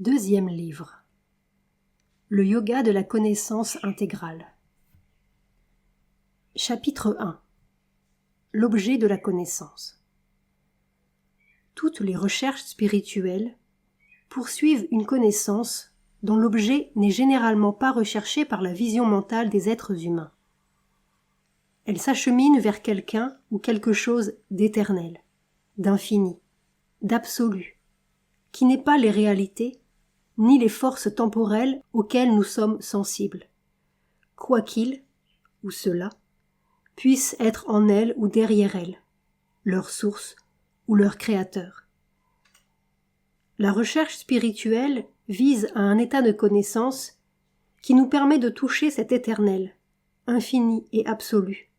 Deuxième livre. Le yoga de la connaissance intégrale. Chapitre 1. L'objet de la connaissance. Toutes les recherches spirituelles poursuivent une connaissance dont l'objet n'est généralement pas recherché par la vision mentale des êtres humains. Elles s'acheminent vers quelqu'un ou quelque chose d'éternel, d'infini, d'absolu, qui n'est pas les réalités, ni les forces temporelles auxquelles nous sommes sensibles, quoi qu'il, ou cela, puisse être en elles ou derrière elles, leur source ou leur créateur. La recherche spirituelle vise à un état de connaissance qui nous permet de toucher cet éternel, infini et absolu,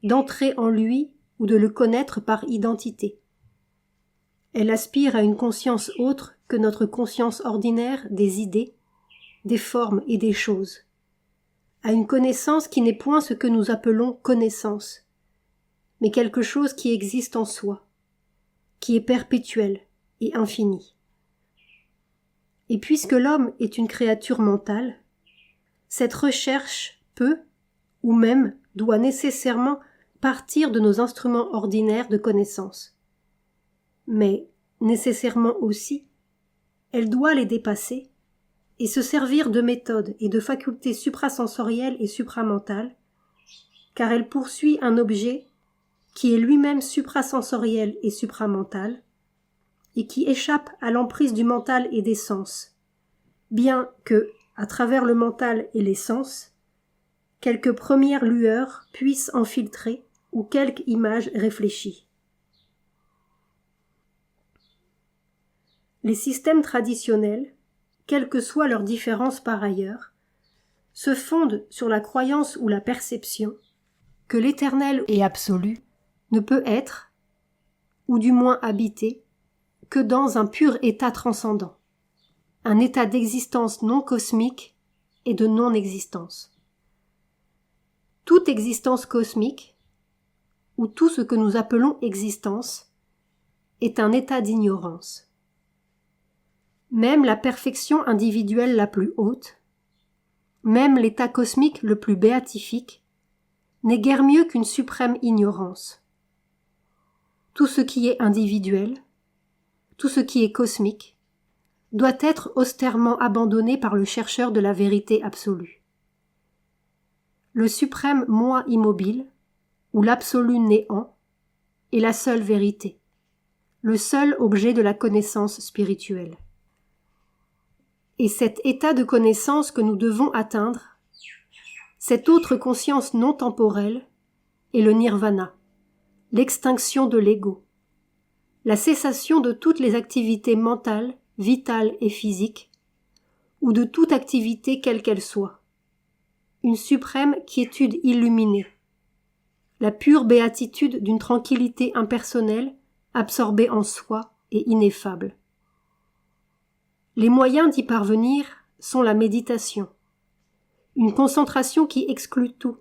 d'entrer en lui ou de le connaître par identité. Elle aspire à une conscience autre que notre conscience ordinaire des idées, des formes et des choses, à une connaissance qui n'est point ce que nous appelons connaissance, mais quelque chose qui existe en soi, qui est perpétuel et infini. Et puisque l'homme est une créature mentale, cette recherche peut, ou même doit nécessairement partir de nos instruments ordinaires de connaissance. Mais, nécessairement aussi, elle doit les dépasser et se servir de méthodes et de facultés suprasensorielles et supramentales, car elle poursuit un objet qui est lui-même suprasensoriel et supramental, et qui échappe à l'emprise du mental et des sens, bien que, à travers le mental et les sens, quelque première lueur puisse en filtrer ou quelque image réfléchie. Les systèmes traditionnels, quelles que soient leurs différences par ailleurs, se fondent sur la croyance ou la perception que l'éternel et absolu ne peut être, ou du moins habiter, que dans un pur état transcendant, un état d'existence non cosmique et de non-existence. Toute existence cosmique, ou tout ce que nous appelons existence, est un état d'ignorance. Même la perfection individuelle la plus haute, même l'état cosmique le plus béatifique, n'est guère mieux qu'une suprême ignorance. Tout ce qui est individuel, tout ce qui est cosmique, doit être austèrement abandonné par le chercheur de la vérité absolue. Le suprême moi immobile, ou l'absolu néant, est la seule vérité, le seul objet de la connaissance spirituelle. Et cet état de connaissance que nous devons atteindre, cette autre conscience non temporelle, est le nirvana, l'extinction de l'ego, la cessation de toutes les activités mentales, vitales et physiques, ou de toute activité quelle qu'elle soit, une suprême quiétude illuminée, la pure béatitude d'une tranquillité impersonnelle, absorbée en soi et ineffable. Les moyens d'y parvenir sont la méditation, une concentration qui exclut tout,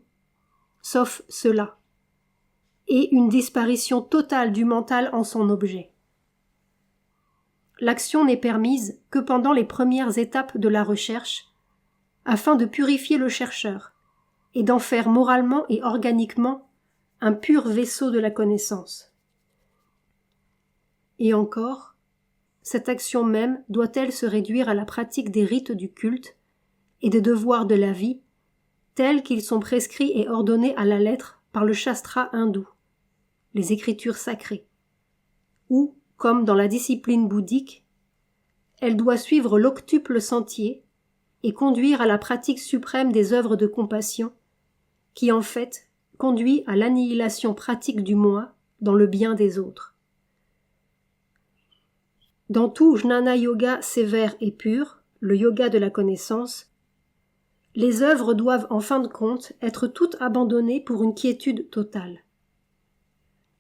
sauf cela, et une disparition totale du mental en son objet. L'action n'est permise que pendant les premières étapes de la recherche, afin de purifier le chercheur et d'en faire moralement et organiquement un pur vaisseau de la connaissance. Et encore, cette action même doit-elle se réduire à la pratique des rites du culte et des devoirs de la vie, tels qu'ils sont prescrits et ordonnés à la lettre par le shastra hindou, les écritures sacrées, ou, comme dans la discipline bouddhique, elle doit suivre l'octuple sentier et conduire à la pratique suprême des œuvres de compassion, qui en fait conduit à l'annihilation pratique du moi dans le bien des autres. Dans tout jnana yoga sévère et pur, le yoga de la connaissance, les œuvres doivent en fin de compte être toutes abandonnées pour une quiétude totale.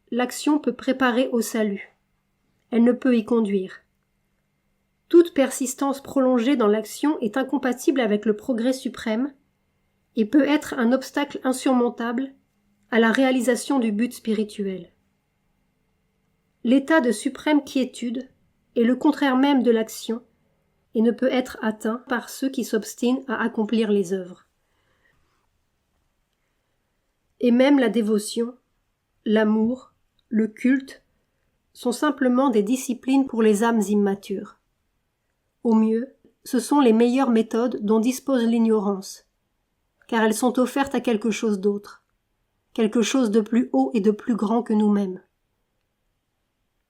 L'action peut préparer au salut. Elle ne peut y conduire. Toute persistance prolongée dans l'action est incompatible avec le progrès suprême et peut être un obstacle insurmontable à la réalisation du but spirituel. L'état de suprême quiétude est le contraire même de l'action et ne peut être atteint par ceux qui s'obstinent à accomplir les œuvres. Et même la dévotion, l'amour, le culte sont simplement des disciplines pour les âmes immatures. Au mieux, ce sont les meilleures méthodes dont dispose l'ignorance, car elles sont offertes à quelque chose d'autre, quelque chose de plus haut et de plus grand que nous-mêmes.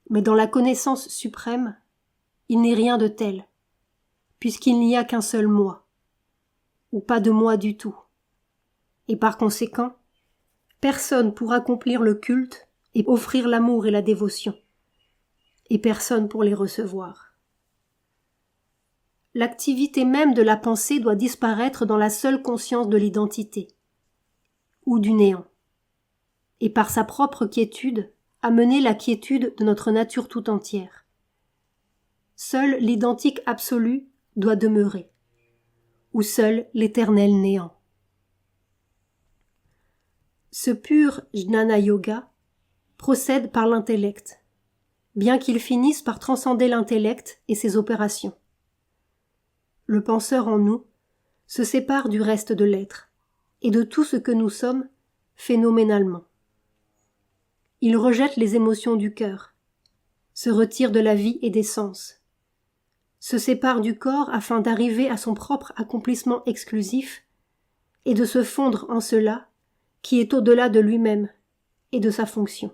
Mais dans la connaissance suprême, il n'est rien de tel, puisqu'il n'y a qu'un seul moi, ou pas de moi du tout. Et par conséquent, personne pour accomplir le culte et offrir l'amour et la dévotion, et personne pour les recevoir. L'activité même de la pensée doit disparaître dans la seule conscience de l'identité, ou du néant, et par sa propre quiétude, amener la quiétude de notre nature tout entière. Seul l'identique absolu doit demeurer, ou seul l'éternel néant. Ce pur Jnana Yoga procède par l'intellect, bien qu'il finisse par transcender l'intellect et ses opérations. Le penseur en nous se sépare du reste de l'être et de tout ce que nous sommes phénoménalement. Il rejette les émotions du cœur, se retire de la vie et des sens, se sépare du corps afin d'arriver à son propre accomplissement exclusif et de se fondre en cela qui est au-delà de lui-même et de sa fonction.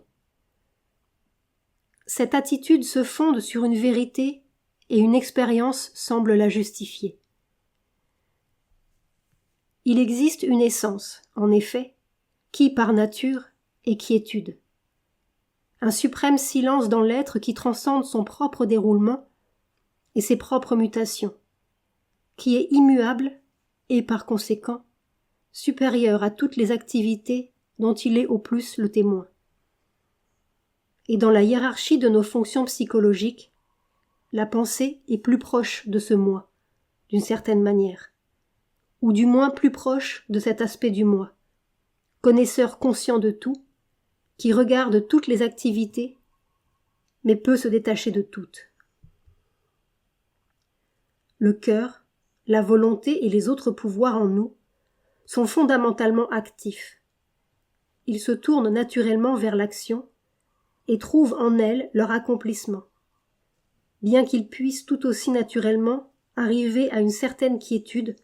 Cette attitude se fonde sur une vérité et une expérience semble la justifier. Il existe une essence, en effet, qui, par nature, est quiétude. Un suprême silence dans l'être qui transcende son propre déroulement et ses propres mutations, qui est immuable et, par conséquent, supérieur à toutes les activités dont il est au plus le témoin. Et dans la hiérarchie de nos fonctions psychologiques, la pensée est plus proche de ce moi, d'une certaine manière, ou du moins plus proche de cet aspect du moi, connaisseur conscient de tout, qui regarde toutes les activités, mais peut se détacher de toutes. Le cœur, la volonté et les autres pouvoirs en nous sont fondamentalement actifs. Ils se tournent naturellement vers l'action et trouvent en elle leur accomplissement, bien qu'ils puissent tout aussi naturellement arriver à une certaine quiétude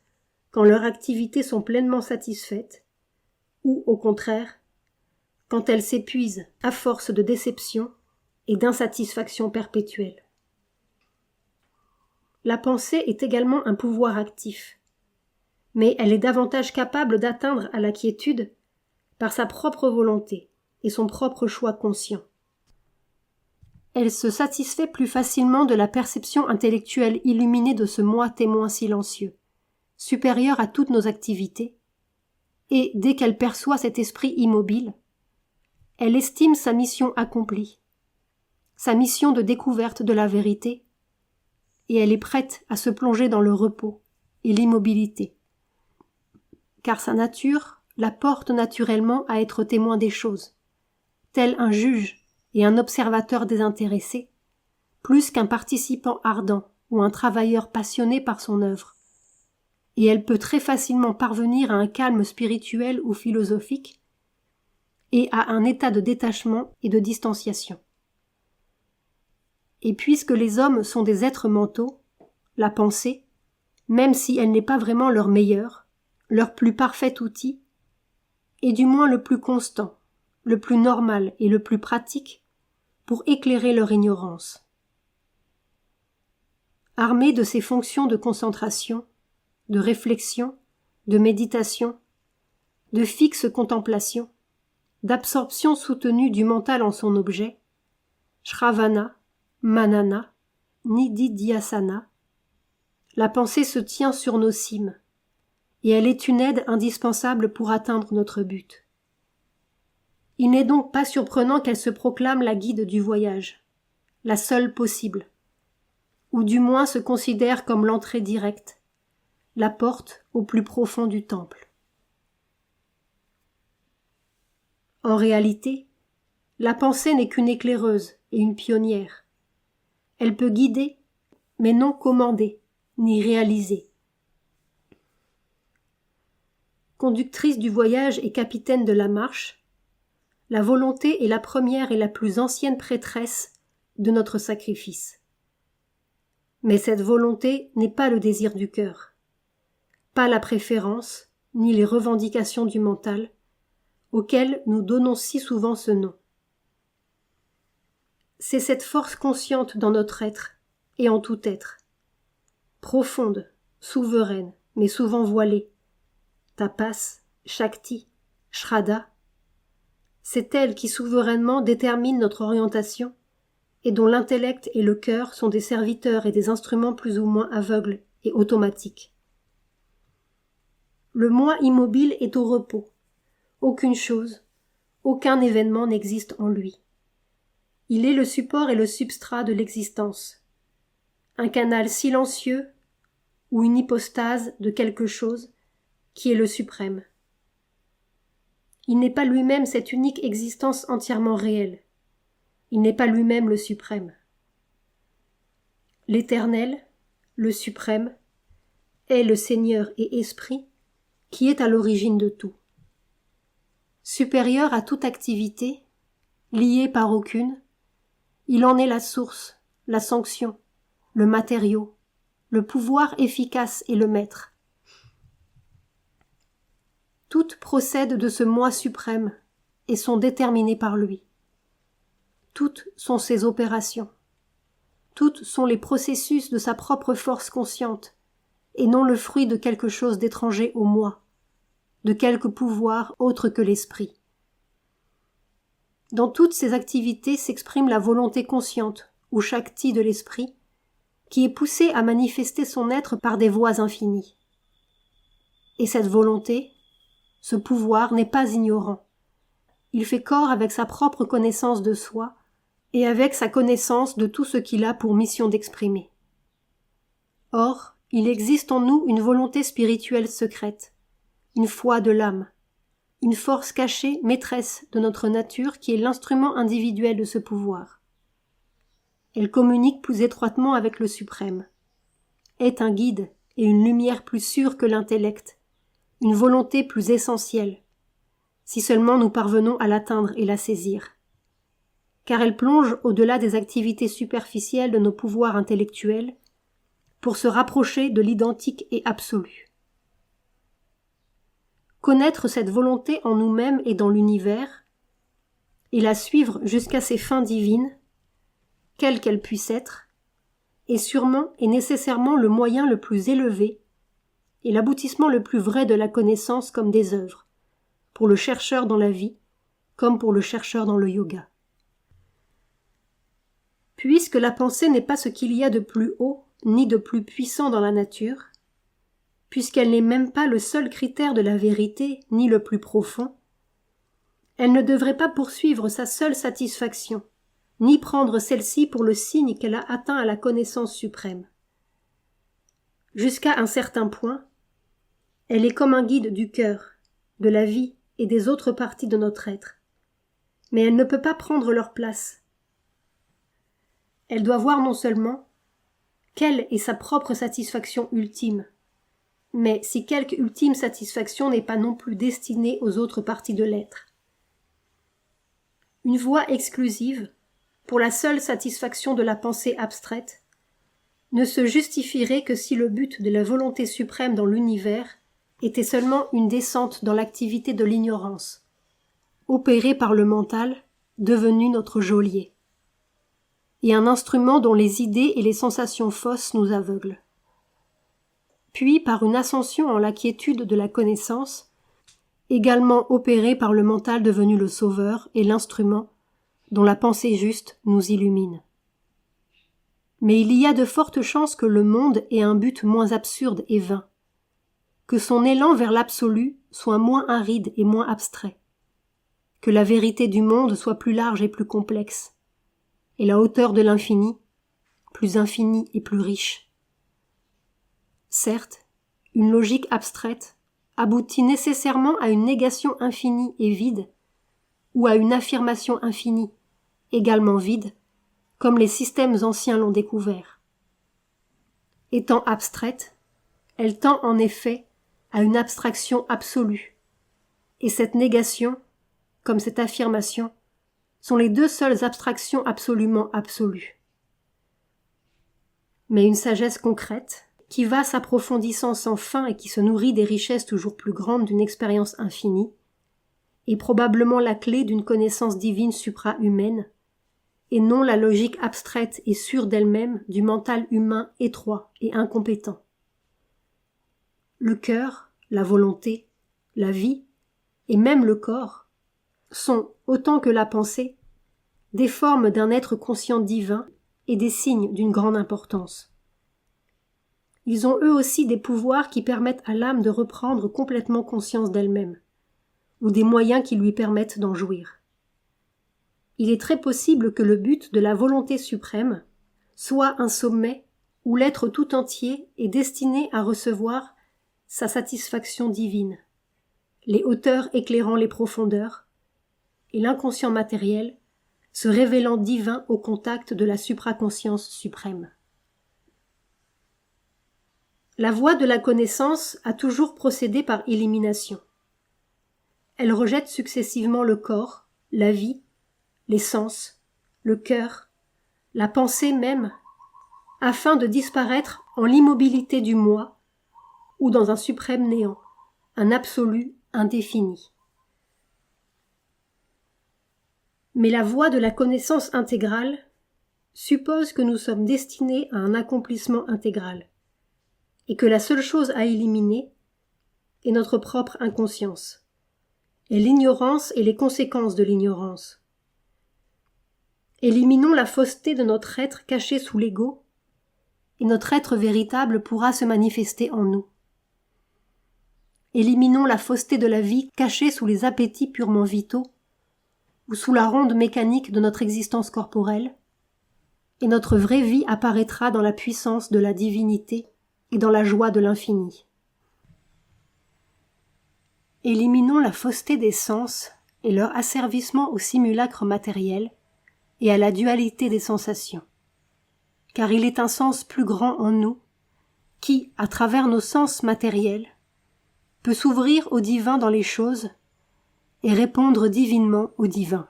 quand leurs activités sont pleinement satisfaites, ou, au contraire, quand elles s'épuisent à force de déception et d'insatisfaction perpétuelle. La pensée est également un pouvoir actif, mais elle est davantage capable d'atteindre à la quiétude par sa propre volonté et son propre choix conscient. Elle se satisfait plus facilement de la perception intellectuelle illuminée de ce moi témoin silencieux, supérieur à toutes nos activités, et dès qu'elle perçoit cet esprit immobile, elle estime sa mission accomplie, sa mission de découverte de la vérité, et elle est prête à se plonger dans le repos et l'immobilité, car sa nature la porte naturellement à être témoin des choses, tel un juge et un observateur désintéressé, plus qu'un participant ardent ou un travailleur passionné par son œuvre, et elle peut très facilement parvenir à un calme spirituel ou philosophique et à un état de détachement et de distanciation. Et puisque les hommes sont des êtres mentaux, la pensée, même si elle n'est pas vraiment leur meilleur, leur plus parfait outil, est du moins le plus constant, le plus normal et le plus pratique pour éclairer leur ignorance. Armée de ses fonctions de concentration, de réflexion, de méditation, de fixe contemplation, d'absorption soutenue du mental en son objet, Shravana, Manana, Nididhyasana, la pensée se tient sur nos cimes, et elle est une aide indispensable pour atteindre notre but. Il n'est donc pas surprenant qu'elle se proclame la guide du voyage, la seule possible, ou du moins se considère comme l'entrée directe, la porte au plus profond du temple. En réalité, la pensée n'est qu'une éclaireuse et une pionnière. Elle peut guider, mais non commander, ni réalisée. Conductrice du voyage et capitaine de la marche, la volonté est la première et la plus ancienne prêtresse de notre sacrifice. Mais cette volonté n'est pas le désir du cœur, pas la préférence, ni les revendications du mental, auxquelles nous donnons si souvent ce nom. C'est cette force consciente dans notre être et en tout être, profonde, souveraine, mais souvent voilée, tapas, shakti, shraddha, c'est elle qui souverainement détermine notre orientation et dont l'intellect et le cœur sont des serviteurs et des instruments plus ou moins aveugles et automatiques. Le moi immobile est au repos. Aucune chose, aucun événement n'existe en lui. Il est le support et le substrat de l'existence, un canal silencieux ou une hypostase de quelque chose qui est le suprême. Il n'est pas lui-même cette unique existence entièrement réelle. Il n'est pas lui-même le suprême. L'Éternel, le suprême, est le Seigneur et Esprit qui est à l'origine de tout. Supérieur à toute activité, lié par aucune, il en est la source, la sanction, le matériau, le pouvoir efficace et le maître. Toutes procèdent de ce moi suprême et sont déterminées par lui. Toutes sont ses opérations. Toutes sont les processus de sa propre force consciente et non le fruit de quelque chose d'étranger au moi, de quelque pouvoir autre que l'esprit. Dans toutes ces activités s'exprime la volonté consciente ou shakti de l'esprit qui est poussée à manifester son être par des voies infinies. Et cette volonté, ce pouvoir n'est pas ignorant. Il fait corps avec sa propre connaissance de soi et avec sa connaissance de tout ce qu'il a pour mission d'exprimer. Or, il existe en nous une volonté spirituelle secrète, une foi de l'âme, une force cachée maîtresse de notre nature qui est l'instrument individuel de ce pouvoir. Elle communique plus étroitement avec le suprême, est un guide et une lumière plus sûre que l'intellect, une volonté plus essentielle, si seulement nous parvenons à l'atteindre et la saisir. Car elle plonge au-delà des activités superficielles de nos pouvoirs intellectuels pour se rapprocher de l'identique et absolu. Connaître cette volonté en nous-mêmes et dans l'univers, et la suivre jusqu'à ses fins divines, quelle qu'elle puisse être, est sûrement et nécessairement le moyen le plus élevé et l'aboutissement le plus vrai de la connaissance comme des œuvres, pour le chercheur dans la vie, comme pour le chercheur dans le yoga. Puisque la pensée n'est pas ce qu'il y a de plus haut ni de plus puissant dans la nature, puisqu'elle n'est même pas le seul critère de la vérité ni le plus profond, elle ne devrait pas poursuivre sa seule satisfaction, ni prendre celle-ci pour le signe qu'elle a atteint à la connaissance suprême. Jusqu'à un certain point, elle est comme un guide du cœur, de la vie et des autres parties de notre être, mais elle ne peut pas prendre leur place. Elle doit voir non seulement quelle est sa propre satisfaction ultime, mais si quelque ultime satisfaction n'est pas non plus destinée aux autres parties de l'être. Une voie exclusive, pour la seule satisfaction de la pensée abstraite, ne se justifierait que si le but de la volonté suprême dans l'univers était seulement une descente dans l'activité de l'ignorance, opérée par le mental, devenu notre geôlier, et un instrument dont les idées et les sensations fausses nous aveuglent. Puis par une ascension en la quiétude de la connaissance, également opérée par le mental devenu le sauveur et l'instrument dont la pensée juste nous illumine. Mais il y a de fortes chances que le monde ait un but moins absurde et vain, que son élan vers l'absolu soit moins aride et moins abstrait, que la vérité du monde soit plus large et plus complexe, et la hauteur de l'infini, plus infinie et plus riche. Certes, une logique abstraite aboutit nécessairement à une négation infinie et vide, ou à une affirmation infinie, également vide, comme les systèmes anciens l'ont découvert. Étant abstraite, elle tend en effet à une abstraction absolue, et cette négation, comme cette affirmation, sont les deux seules abstractions absolument absolues. Mais une sagesse concrète, qui va s'approfondissant sans fin et qui se nourrit des richesses toujours plus grandes d'une expérience infinie, est probablement la clé d'une connaissance divine supra-humaine, et non la logique abstraite et sûre d'elle-même du mental humain étroit et incompétent. Le cœur, la volonté, la vie, et même le corps, sont, autant que la pensée, des formes d'un être conscient divin et des signes d'une grande importance. Ils ont eux aussi des pouvoirs qui permettent à l'âme de reprendre complètement conscience d'elle-même, ou des moyens qui lui permettent d'en jouir. Il est très possible que le but de la volonté suprême soit un sommet où l'être tout entier est destiné à recevoir sa satisfaction divine, les hauteurs éclairant les profondeurs, et l'inconscient matériel se révélant divin au contact de la supraconscience suprême. La voie de la connaissance a toujours procédé par élimination. Elle rejette successivement le corps, la vie, les sens, le cœur, la pensée même, afin de disparaître en l'immobilité du moi ou dans un suprême néant, un absolu indéfini. Mais la voie de la connaissance intégrale suppose que nous sommes destinés à un accomplissement intégral, et que la seule chose à éliminer est notre propre inconscience, et l'ignorance et les conséquences de l'ignorance. Éliminons la fausseté de notre être caché sous l'ego, et notre être véritable pourra se manifester en nous. Éliminons la fausseté de la vie cachée sous les appétits purement vitaux, ou sous la ronde mécanique de notre existence corporelle, et notre vraie vie apparaîtra dans la puissance de la divinité et dans la joie de l'infini. Éliminons la fausseté des sens et leur asservissement au simulacre matériel et à la dualité des sensations, car il est un sens plus grand en nous qui, à travers nos sens matériels, peut s'ouvrir au divin dans les choses et répondre divinement au divin.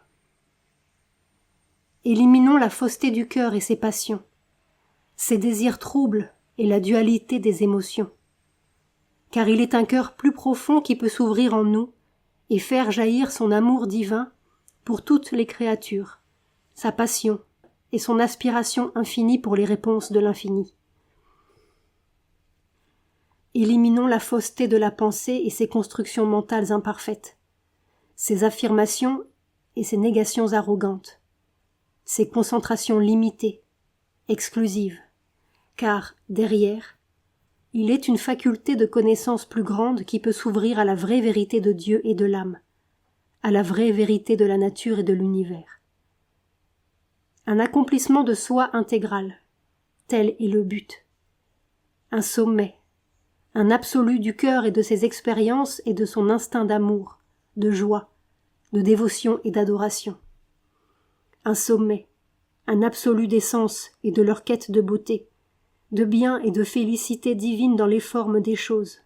Éliminons la fausseté du cœur et ses passions, ses désirs troubles et la dualité des émotions, car il est un cœur plus profond qui peut s'ouvrir en nous et faire jaillir son amour divin pour toutes les créatures, sa passion et son aspiration infinie pour les réponses de l'infini. Éliminons la fausseté de la pensée et ses constructions mentales imparfaites, ses affirmations et ses négations arrogantes, ses concentrations limitées, exclusives, car, derrière, il est une faculté de connaissance plus grande qui peut s'ouvrir à la vraie vérité de Dieu et de l'âme, à la vraie vérité de la nature et de l'univers. Un accomplissement de soi intégral, tel est le but. Un sommet, un absolu du cœur et de ses expériences et de son instinct d'amour, de joie, de dévotion et d'adoration. Un sommet, un absolu des sens et de leur quête de beauté, de bien et de félicité divine dans les formes des choses.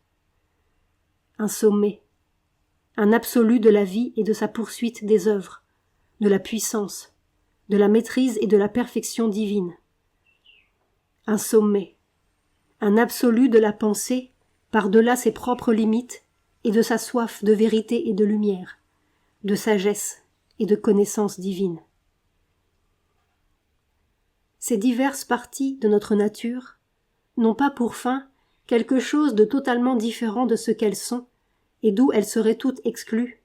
Un sommet, un absolu de la vie et de sa poursuite des œuvres, de la puissance, de la maîtrise et de la perfection divine. Un sommet, un absolu de la pensée par-delà ses propres limites et de sa soif de vérité et de lumière, de sagesse et de connaissance divine. Ces diverses parties de notre nature n'ont pas pour fin quelque chose de totalement différent de ce qu'elles sont et d'où elles seraient toutes exclues,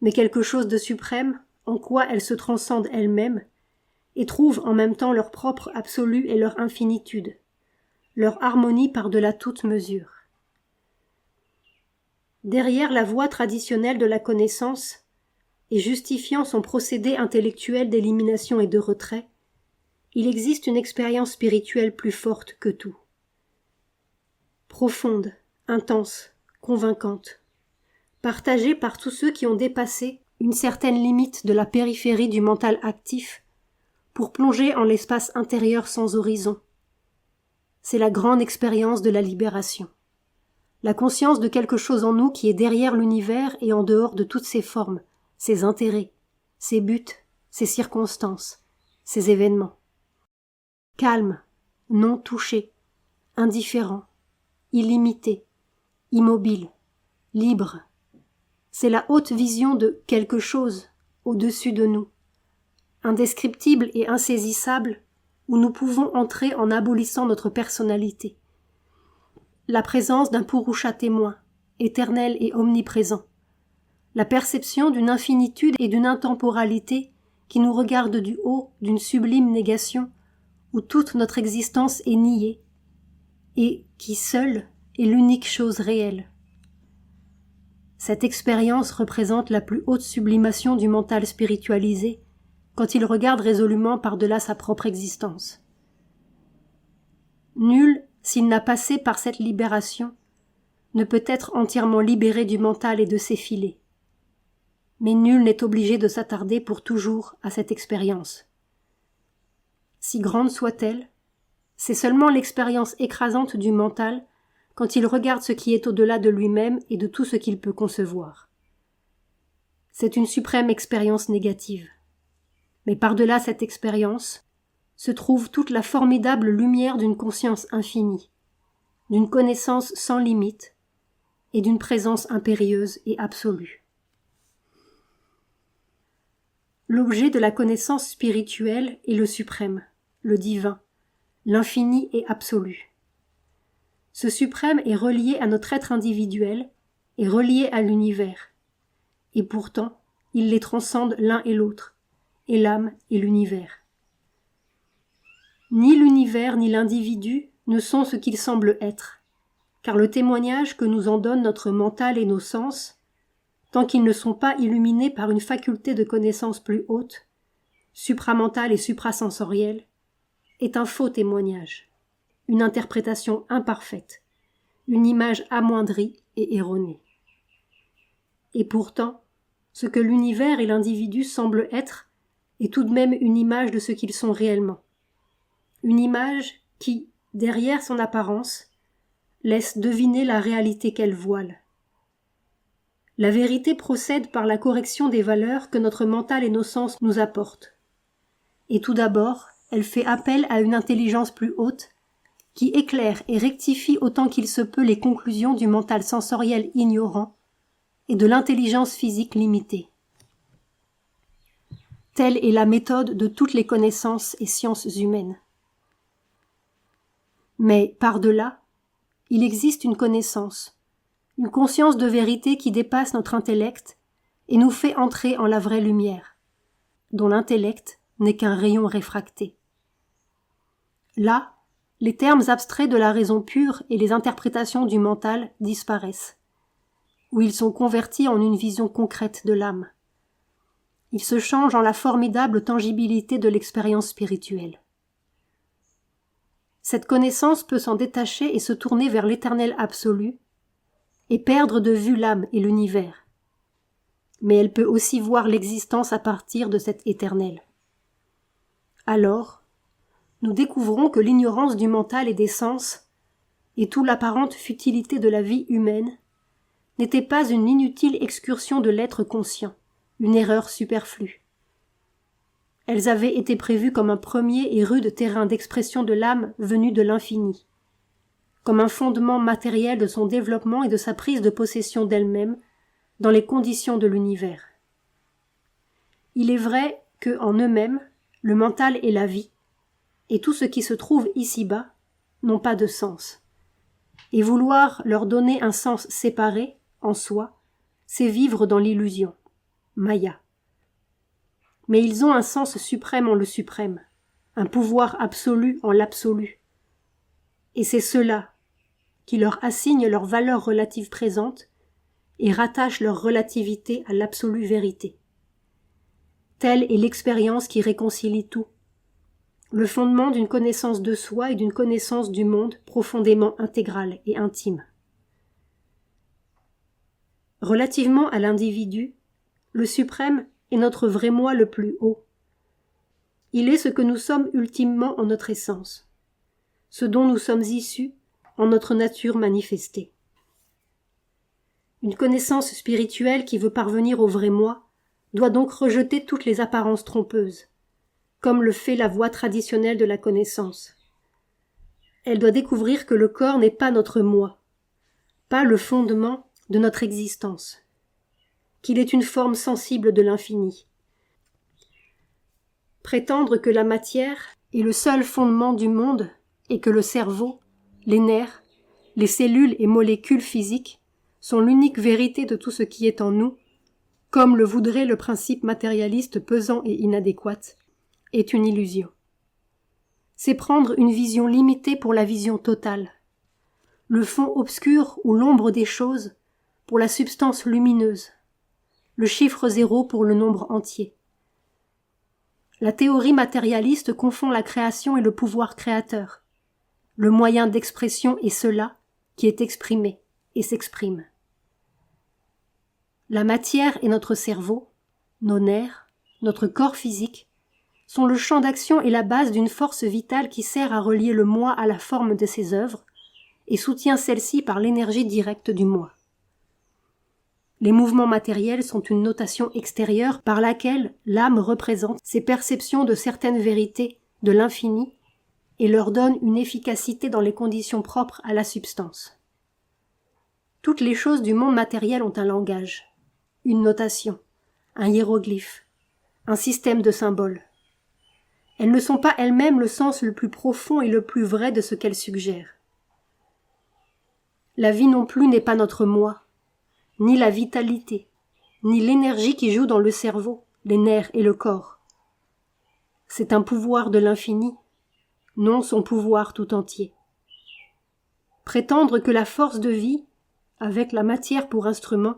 mais quelque chose de suprême en quoi elles se transcendent elles-mêmes et trouvent en même temps leur propre absolu et leur infinitude, leur harmonie par-delà toute mesure. Derrière la voie traditionnelle de la connaissance, et justifiant son procédé intellectuel d'élimination et de retrait, il existe une expérience spirituelle plus forte que tout. Profonde, intense, convaincante, partagée par tous ceux qui ont dépassé une certaine limite de la périphérie du mental actif pour plonger en l'espace intérieur sans horizon. c'est la grande expérience de la libération. La conscience de quelque chose en nous qui est derrière l'univers et en dehors de toutes ses formes, ses intérêts, ses buts, ses circonstances, ses événements. Calme, non touché, indifférent, illimité, immobile, libre. C'est la haute vision de quelque chose au-dessus de nous, indescriptible et insaisissable, où nous pouvons entrer en abolissant notre personnalité. La présence d'un Purusha témoin, éternel et omniprésent. La perception d'une infinitude et d'une intemporalité qui nous regarde du haut d'une sublime négation où toute notre existence est niée et qui seule est l'unique chose réelle. Cette expérience représente la plus haute sublimation du mental spiritualisé quand il regarde résolument par-delà sa propre existence. Nul, s'il n'a passé par cette libération, ne peut être entièrement libéré du mental et de ses filets. Mais nul n'est obligé de s'attarder pour toujours à cette expérience. Si grande soit-elle, c'est seulement l'expérience écrasante du mental quand il regarde ce qui est au-delà de lui-même et de tout ce qu'il peut concevoir. C'est une suprême expérience négative. Mais par-delà cette expérience se trouve toute la formidable lumière d'une conscience infinie, d'une connaissance sans limite et d'une présence impérieuse et absolue. L'objet de la connaissance spirituelle est le suprême, le divin, l'infini et absolu. Ce suprême est relié à notre être individuel et relié à l'univers. Et pourtant, il les transcende l'un et l'autre, et l'âme et l'univers. Ni l'univers ni l'individu ne sont ce qu'ils semblent être, car le témoignage que nous en donne notre mental et nos sens, tant qu'ils ne sont pas illuminés par une faculté de connaissance plus haute, supramentale et suprasensorielle, est un faux témoignage, une interprétation imparfaite, une image amoindrie et erronée. Et pourtant, ce que l'univers et l'individu semblent être est tout de même une image de ce qu'ils sont réellement. Une image qui, derrière son apparence, laisse deviner la réalité qu'elle voile. La vérité procède par la correction des valeurs que notre mental et nos sens nous apportent. Et tout d'abord, elle fait appel à une intelligence plus haute qui éclaire et rectifie autant qu'il se peut les conclusions du mental sensoriel ignorant et de l'intelligence physique limitée. Telle est la méthode de toutes les connaissances et sciences humaines. Mais par-delà, il existe une connaissance, une conscience de vérité qui dépasse notre intellect et nous fait entrer en la vraie lumière, dont l'intellect n'est qu'un rayon réfracté. Là, les termes abstraits de la raison pure et les interprétations du mental disparaissent, où ils sont convertis en une vision concrète de l'âme. Ils se changent en la formidable tangibilité de l'expérience spirituelle. Cette connaissance peut s'en détacher et se tourner vers l'éternel absolu et perdre de vue l'âme et l'univers. Mais elle peut aussi voir l'existence à partir de cet éternel. Alors, nous découvrons que l'ignorance du mental et des sens, et toute l'apparente futilité de la vie humaine, n'était pas une inutile excursion de l'être conscient, une erreur superflue. Elles avaient été prévues comme un premier et rude terrain d'expression de l'âme venue de l'infini, comme un fondement matériel de son développement et de sa prise de possession d'elle-même dans les conditions de l'univers. Il est vrai que, en eux-mêmes, le mental et la vie, et tout ce qui se trouve ici-bas, n'ont pas de sens. Et vouloir leur donner un sens séparé, en soi, c'est vivre dans l'illusion, Maya. Mais ils ont un sens suprême en le suprême, un pouvoir absolu en l'absolu. Et c'est cela qui leur assigne leur valeur relative présente et rattache leur relativité à l'absolue vérité. Telle est l'expérience qui réconcilie tout, le fondement d'une connaissance de soi et d'une connaissance du monde profondément intégrale et intime. Relativement à l'individu, le suprême est notre vrai moi le plus haut. Il est ce que nous sommes ultimement en notre essence. ce dont nous sommes issus en notre nature manifestée. Une connaissance spirituelle qui veut parvenir au vrai moi doit donc rejeter toutes les apparences trompeuses, comme le fait la voie traditionnelle de la connaissance. Elle doit découvrir que le corps n'est pas notre moi, pas le fondement de notre existence, qu'il est une forme sensible de l'infini. Prétendre que la matière est le seul fondement du monde et que le cerveau, les nerfs, les cellules et molécules physiques sont l'unique vérité de tout ce qui est en nous, comme le voudrait le principe matérialiste pesant et inadéquat, est une illusion. C'est prendre une vision limitée pour la vision totale, le fond obscur ou l'ombre des choses pour la substance lumineuse, le chiffre zéro pour le nombre entier. La théorie matérialiste confond la création et le pouvoir créateur. Le moyen d'expression est cela qui est exprimé et s'exprime. La matière et notre cerveau, nos nerfs, notre corps physique, sont le champ d'action et la base d'une force vitale qui sert à relier le moi à la forme de ses œuvres et soutient celle-ci par l'énergie directe du moi. Les mouvements matériels sont une notation extérieure par laquelle l'âme représente ses perceptions de certaines vérités de l'infini et leur donne une efficacité dans les conditions propres à la substance. Toutes les choses du monde matériel ont un langage, une notation, un hiéroglyphe, un système de symboles. Elles ne sont pas elles-mêmes le sens le plus profond et le plus vrai de ce qu'elles suggèrent. La vie non plus n'est pas notre moi, ni la vitalité, ni l'énergie qui joue dans le cerveau, les nerfs et le corps. C'est un pouvoir de l'infini, non son pouvoir tout entier. Prétendre que la force de vie, avec la matière pour instrument,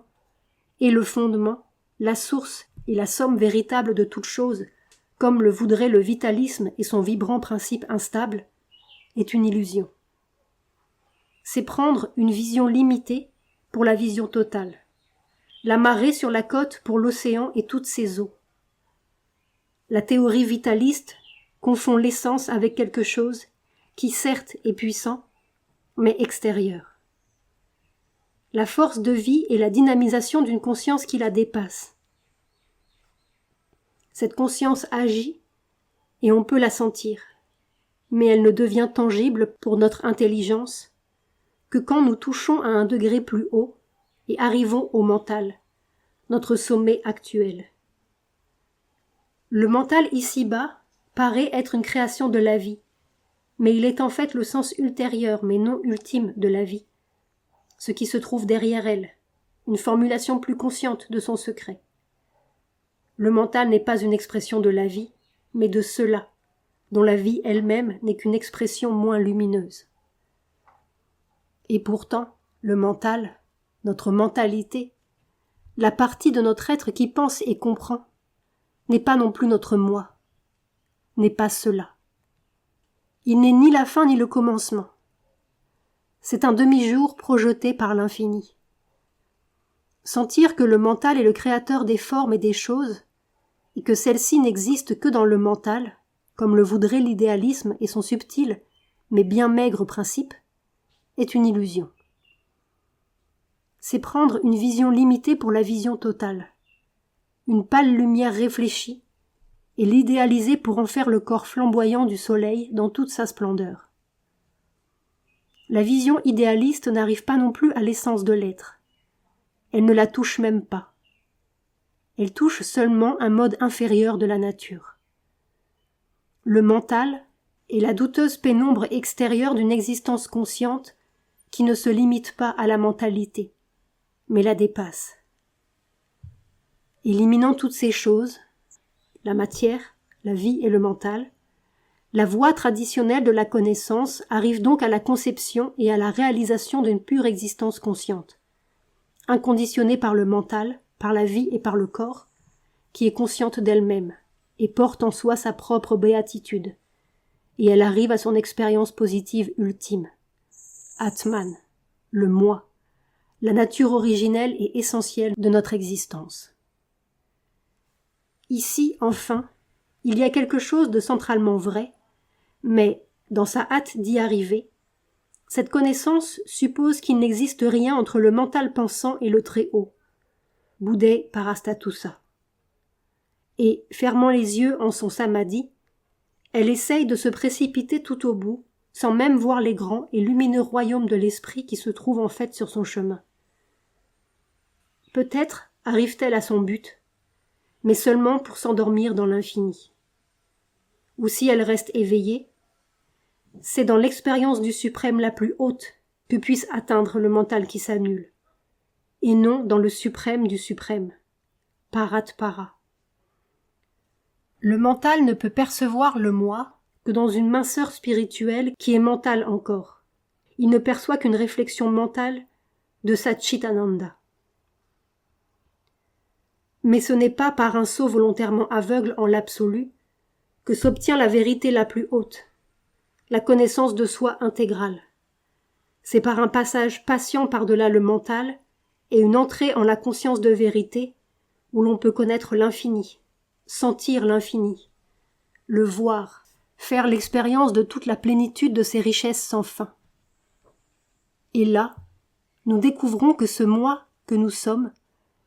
est le fondement, la source et la somme véritable de toute chose, comme le voudrait le vitalisme et son vibrant principe instable, est une illusion. C'est prendre une vision limitée pour la vision totale, la marée sur la côte pour l'océan et toutes ses eaux. La théorie vitaliste confond l'essence avec quelque chose qui certes est puissant, mais extérieur. La force de vie est la dynamisation d'une conscience qui la dépasse. Cette conscience agit et on peut la sentir, mais elle ne devient tangible pour notre intelligence que quand nous touchons à un degré plus haut et arrivons au mental, notre sommet actuel. Le mental ici-bas paraît être une création de la vie, mais il est en fait le sens ultérieur mais non ultime de la vie, ce qui se trouve derrière elle, une formulation plus consciente de son secret. Le mental n'est pas une expression de la vie, mais de cela, dont la vie elle-même n'est qu'une expression moins lumineuse. Et pourtant, le mental, notre mentalité, la partie de notre être qui pense et comprend, n'est pas non plus notre moi, n'est pas cela. Il n'est ni la fin ni le commencement. C'est un demi-jour projeté par l'infini. Sentir que le mental est le créateur des formes et des choses, et que celles-ci n'existent que dans le mental, comme le voudrait l'idéalisme et son subtil, mais bien maigre principe, est une illusion. C'est prendre une vision limitée pour la vision totale, une pâle lumière réfléchie, et l'idéaliser pour en faire le corps flamboyant du soleil dans toute sa splendeur. La vision idéaliste n'arrive pas non plus à l'essence de l'être. Elle ne la touche même pas. Elle touche seulement un mode inférieur de la nature. Le mental est la douteuse pénombre extérieure d'une existence consciente qui ne se limite pas à la mentalité, mais la dépasse. Éliminant toutes ces choses, la matière, la vie et le mental, la voie traditionnelle de la connaissance arrive donc à la conception et à la réalisation d'une pure existence consciente, inconditionnée par le mental, par la vie et par le corps, qui est consciente d'elle-même et porte en soi sa propre béatitude, et elle arrive à son expérience positive ultime. Atman, le moi, la nature originelle et essentielle de notre existence. Ici, enfin, il y a quelque chose de centralement vrai, mais dans sa hâte d'y arriver, cette connaissance suppose qu'il n'existe rien entre le mental pensant et le Très-Haut, Bouddhé Parastatusa. Et, fermant les yeux en son samadhi, elle essaye de se précipiter tout au bout, sans même voir les grands et lumineux royaumes de l'esprit qui se trouvent en fait sur son chemin. Peut-être arrive-t-elle à son but, mais seulement pour s'endormir dans l'infini. Ou si elle reste éveillée, c'est dans l'expérience du suprême la plus haute que puisse atteindre le mental qui s'annule, et non dans le suprême du suprême, Paratpara. Le mental ne peut percevoir le moi que dans une minceur spirituelle qui est mentale encore. Il ne perçoit qu'une réflexion mentale de Satchitananda. Mais ce n'est pas par un saut volontairement aveugle en l'absolu que s'obtient la vérité la plus haute, la connaissance de soi intégrale. C'est par un passage patient par-delà le mental et une entrée en la conscience de vérité où l'on peut connaître l'infini, sentir l'infini, le voir, faire l'expérience de toute la plénitude de ses richesses sans fin. Et là, nous découvrons que ce moi que nous sommes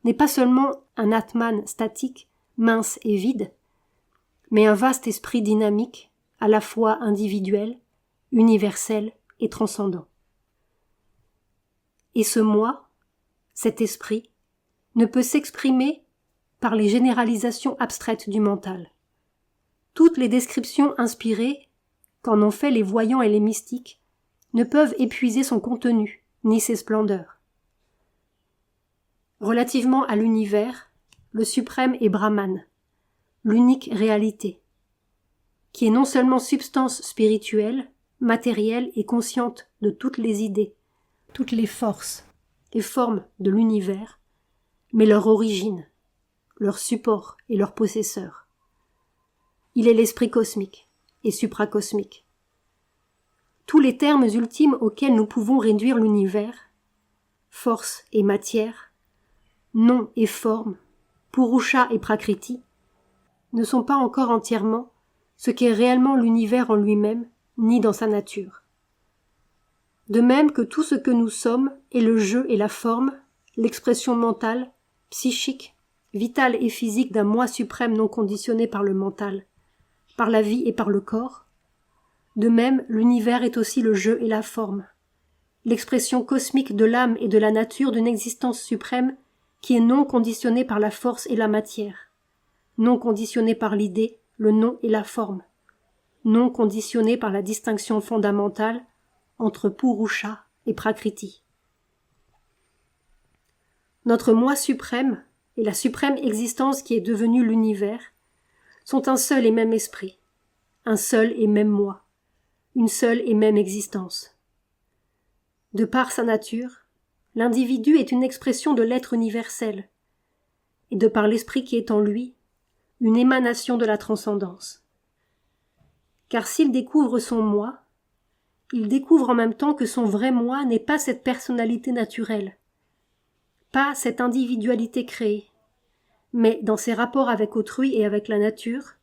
n'est pas seulement un Atman statique, mince et vide, mais un vaste esprit dynamique, à la fois individuel, universel et transcendant. Et ce moi, cet esprit, ne peut s'exprimer par les généralisations abstraites du mental. Toutes les descriptions inspirées, qu'en ont fait les voyants et les mystiques, ne peuvent épuiser son contenu, ni ses splendeurs. Relativement à l'univers, le suprême est Brahman, l'unique réalité, qui est non seulement substance spirituelle, matérielle et consciente de toutes les idées, toutes les forces et formes de l'univers, mais leur origine, leur support et leur possesseur. Il est l'esprit cosmique et supracosmique. Tous les termes ultimes auxquels nous pouvons réduire l'univers, force et matière, nom et forme, Purusha et Prakriti, ne sont pas encore entièrement ce qu'est réellement l'univers en lui-même, ni dans sa nature. De même que tout ce que nous sommes est le jeu et la forme, l'expression mentale, psychique, vitale et physique d'un moi suprême non conditionné par le mental, par la vie et par le corps, de même l'univers est aussi le jeu et la forme, l'expression cosmique de l'âme et de la nature d'une existence suprême qui est non conditionnée par la force et la matière, non conditionnée par l'idée, le nom et la forme, non conditionnée par la distinction fondamentale entre Purusha et Prakriti. Notre moi suprême et la suprême existence qui est devenue l'univers sont un seul et même esprit, un seul et même moi, une seule et même existence. De par sa nature, l'individu est une expression de l'être universel, et de par l'esprit qui est en lui, une émanation de la transcendance. Car s'il découvre son moi, il découvre en même temps que son vrai moi n'est pas cette personnalité naturelle, pas cette individualité créée, mais dans ses rapports avec autrui et avec la nature,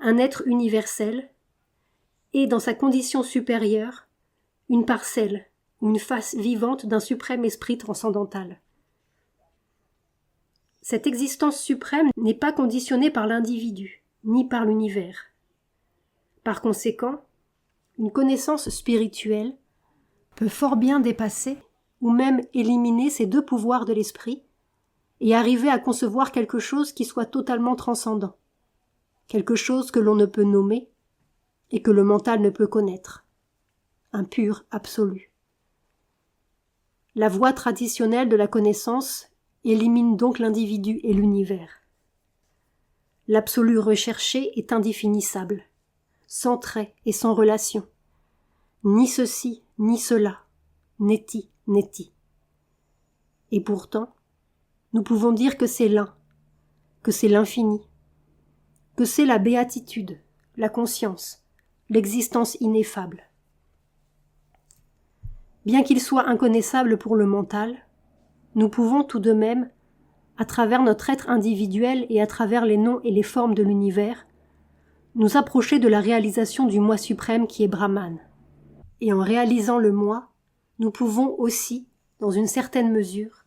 un être universel, et dans sa condition supérieure, une parcelle, une face vivante d'un suprême esprit transcendantal. Cette existence suprême n'est pas conditionnée par l'individu, ni par l'univers. Par conséquent, une connaissance spirituelle peut fort bien dépasser ou même éliminer ces deux pouvoirs de l'esprit et arriver à concevoir quelque chose qui soit totalement transcendant, quelque chose que l'on ne peut nommer et que le mental ne peut connaître, un pur absolu. La voie traditionnelle de la connaissance élimine donc l'individu et l'univers. L'absolu recherché est indéfinissable, sans trait et sans relation. Ni ceci, ni cela, neti, neti. Et pourtant, nous pouvons dire que c'est l'un, que c'est l'infini, que c'est la béatitude, la conscience, l'existence ineffable. Bien qu'il soit inconnaissable pour le mental, nous pouvons tout de même, à travers notre être individuel et à travers les noms et les formes de l'univers, nous approcher de la réalisation du moi suprême qui est Brahman. Et en réalisant le moi, nous pouvons aussi, dans une certaine mesure,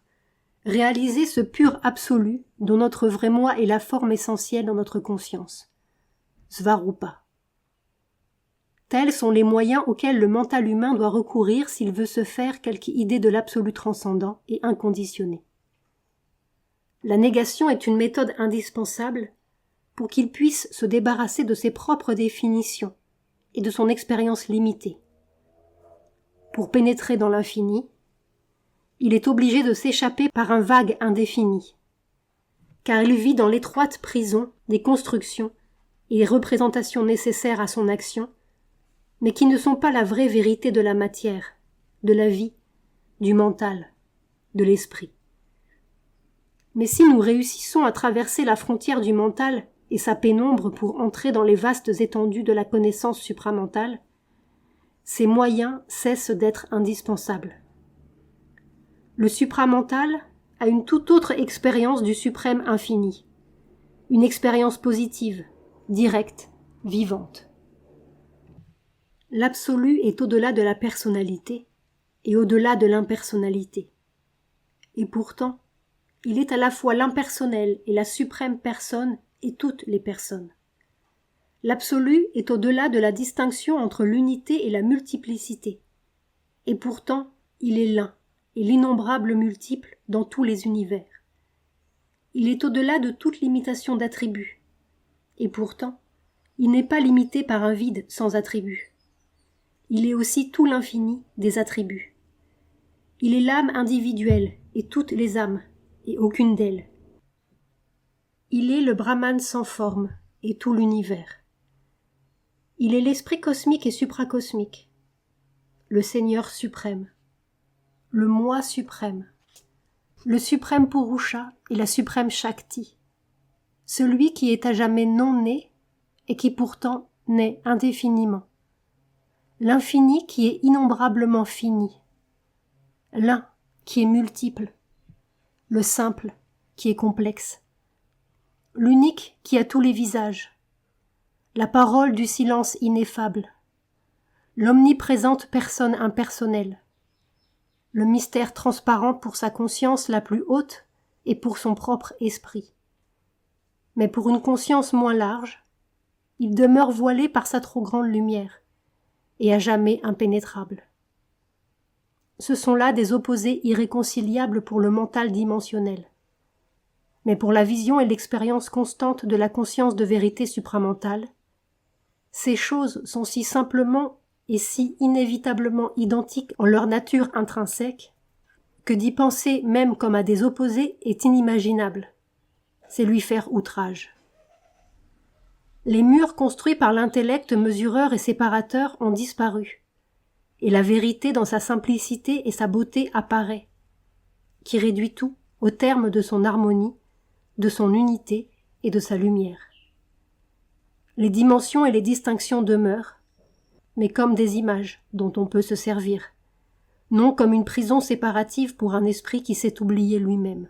réaliser ce pur absolu dont notre vrai moi est la forme essentielle dans notre conscience. Svarupa. Tels sont les moyens auxquels le mental humain doit recourir s'il veut se faire quelque idée de l'absolu transcendant et inconditionné. La négation est une méthode indispensable pour qu'il puisse se débarrasser de ses propres définitions et de son expérience limitée. Pour pénétrer dans l'infini, il est obligé de s'échapper par un vague indéfini, car il vit dans l'étroite prison des constructions et des représentations nécessaires à son action, mais qui ne sont pas la vraie vérité de la matière, de la vie, du mental, de l'esprit. Mais si nous réussissons à traverser la frontière du mental et sa pénombre pour entrer dans les vastes étendues de la connaissance supramentale, ces moyens cessent d'être indispensables. Le supramental a une toute autre expérience du suprême infini, une expérience positive, directe, vivante. L'absolu est au-delà de la personnalité et au-delà de l'impersonnalité. Et pourtant, il est à la fois l'impersonnel et la suprême personne et toutes les personnes. L'absolu est au-delà de la distinction entre l'unité et la multiplicité. Et pourtant, il est l'un et l'innombrable multiple dans tous les univers. Il est au-delà de toute limitation d'attributs. Et pourtant, il n'est pas limité par un vide sans attributs. Il est aussi tout l'infini des attributs. Il est l'âme individuelle et toutes les âmes, et aucune d'elles. Il est le Brahman sans forme et tout l'univers. Il est l'esprit cosmique et supracosmique, le Seigneur suprême, le Moi suprême, le suprême Purusha et la suprême Shakti, celui qui est à jamais non né et qui pourtant naît indéfiniment, l'infini qui est innombrablement fini, l'un qui est multiple, le simple qui est complexe, l'unique qui a tous les visages, la parole du silence ineffable, l'omniprésente personne impersonnelle, le mystère transparent pour sa conscience la plus haute et pour son propre esprit. Mais pour une conscience moins large, il demeure voilé par sa trop grande lumière, et à jamais impénétrable. Ce sont là des opposés irréconciliables pour le mental dimensionnel. Mais pour la vision et l'expérience constante de la conscience de vérité supramentale, ces choses sont si simplement et si inévitablement identiques en leur nature intrinsèque, que d'y penser même comme à des opposés est inimaginable. C'est lui faire outrage. Les murs construits par l'intellect mesureur et séparateur ont disparu, et la vérité dans sa simplicité et sa beauté apparaît, qui réduit tout au terme de son harmonie, de son unité et de sa lumière. Les dimensions et les distinctions demeurent, mais comme des images dont on peut se servir, non comme une prison séparative pour un esprit qui s'est oublié lui-même.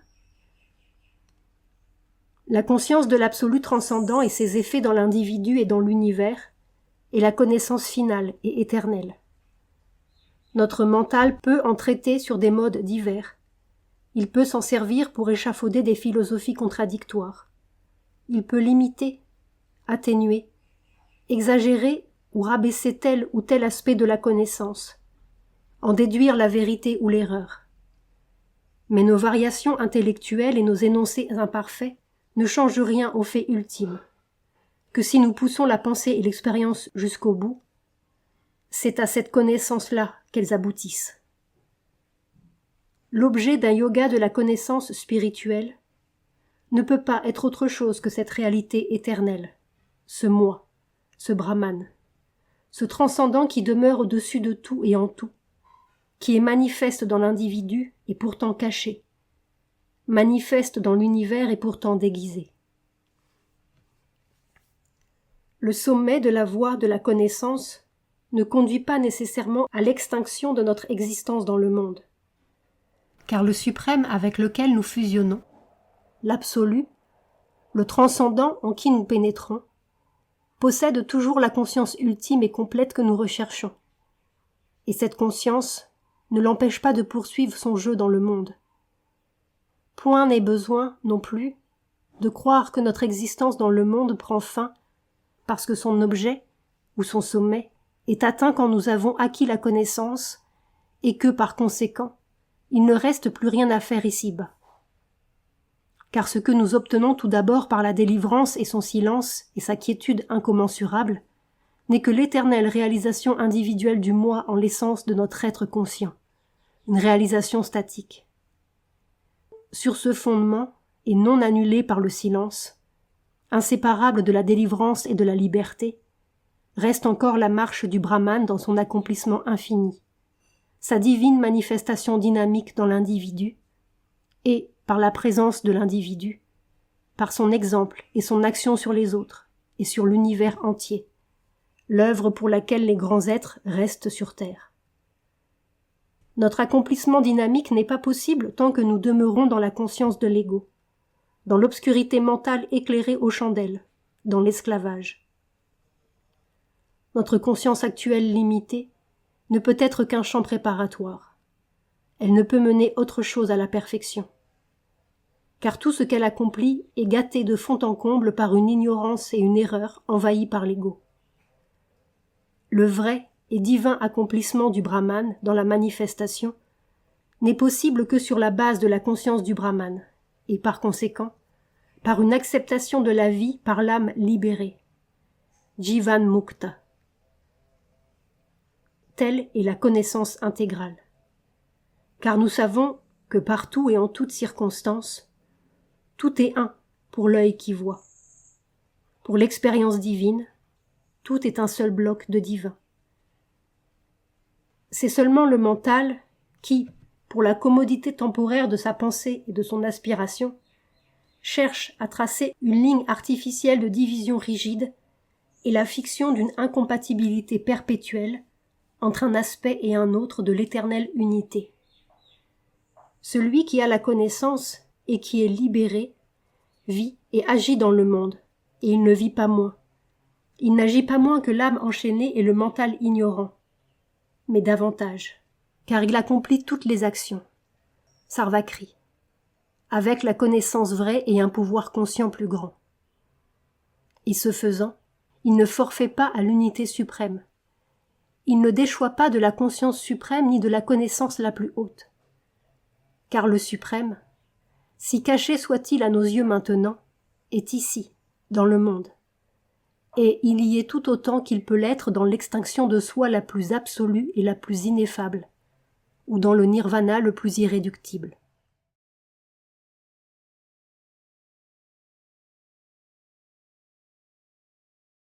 La conscience de l'absolu transcendant et ses effets dans l'individu et dans l'univers est la connaissance finale et éternelle. Notre mental peut en traiter sur des modes divers. Il peut s'en servir pour échafauder des philosophies contradictoires. Il peut limiter, atténuer, exagérer ou rabaisser tel ou tel aspect de la connaissance, en déduire la vérité ou l'erreur. Mais nos variations intellectuelles et nos énoncés imparfaits ne changent rien au fait ultime, que si nous poussons la pensée et l'expérience jusqu'au bout, c'est à cette connaissance-là qu'elles aboutissent. L'objet d'un yoga de la connaissance spirituelle ne peut pas être autre chose que cette réalité éternelle, ce moi, ce Brahman, ce transcendant qui demeure au-dessus de tout et en tout, qui est manifeste dans l'individu et pourtant caché, manifeste dans l'univers et pourtant déguisé. Le sommet de la voie de la connaissance ne conduit pas nécessairement à l'extinction de notre existence dans le monde, car le suprême avec lequel nous fusionnons, l'absolu, le transcendant en qui nous pénétrons, possède toujours la conscience ultime et complète que nous recherchons. Et cette conscience ne l'empêche pas de poursuivre son jeu dans le monde. Point n'est besoin, non plus, de croire que notre existence dans le monde prend fin parce que son objet, ou son sommet, est atteint quand nous avons acquis la connaissance et que, par conséquent, il ne reste plus rien à faire ici-bas. Car ce que nous obtenons tout d'abord par la délivrance et son silence et sa quiétude incommensurable n'est que l'éternelle réalisation individuelle du moi en l'essence de notre être conscient, une réalisation statique. Sur ce fondement, et non annulé par le silence, inséparable de la délivrance et de la liberté, reste encore la marche du Brahman dans son accomplissement infini, sa divine manifestation dynamique dans l'individu, et, par la présence de l'individu, par son exemple et son action sur les autres et sur l'univers entier, l'œuvre pour laquelle les grands êtres restent sur terre. Notre accomplissement dynamique n'est pas possible tant que nous demeurons dans la conscience de l'ego, dans l'obscurité mentale éclairée aux chandelles, dans l'esclavage. Notre conscience actuelle limitée ne peut être qu'un champ préparatoire. Elle ne peut mener autre chose à la perfection. Car tout ce qu'elle accomplit est gâté de fond en comble par une ignorance et une erreur envahies par l'ego. Le vrai et divin accomplissement du Brahman dans la manifestation n'est possible que sur la base de la conscience du Brahman, et par conséquent, par une acceptation de la vie par l'âme libérée. Jivan Mukta. Telle est la connaissance intégrale. Car nous savons que partout et en toutes circonstances, tout est un pour l'œil qui voit. Pour l'expérience divine, tout est un seul bloc de divin. C'est seulement le mental qui, pour la commodité temporaire de sa pensée et de son aspiration, cherche à tracer une ligne artificielle de division rigide et la fiction d'une incompatibilité perpétuelle entre un aspect et un autre de l'éternelle unité. Celui qui a la connaissance et qui est libéré vit et agit dans le monde, et il ne vit pas moins. Il n'agit pas moins que l'âme enchaînée et le mental ignorant, mais davantage, car il accomplit toutes les actions. Sarvakri, avec la connaissance vraie et un pouvoir conscient plus grand. Et ce faisant, il ne forfait pas à l'unité suprême. Il ne déchoit pas de la conscience suprême ni de la connaissance la plus haute. Car le suprême, si caché soit-il à nos yeux maintenant, est ici, dans le monde. Et il y est tout autant qu'il peut l'être dans l'extinction de soi la plus absolue et la plus ineffable, ou dans le nirvana le plus irréductible.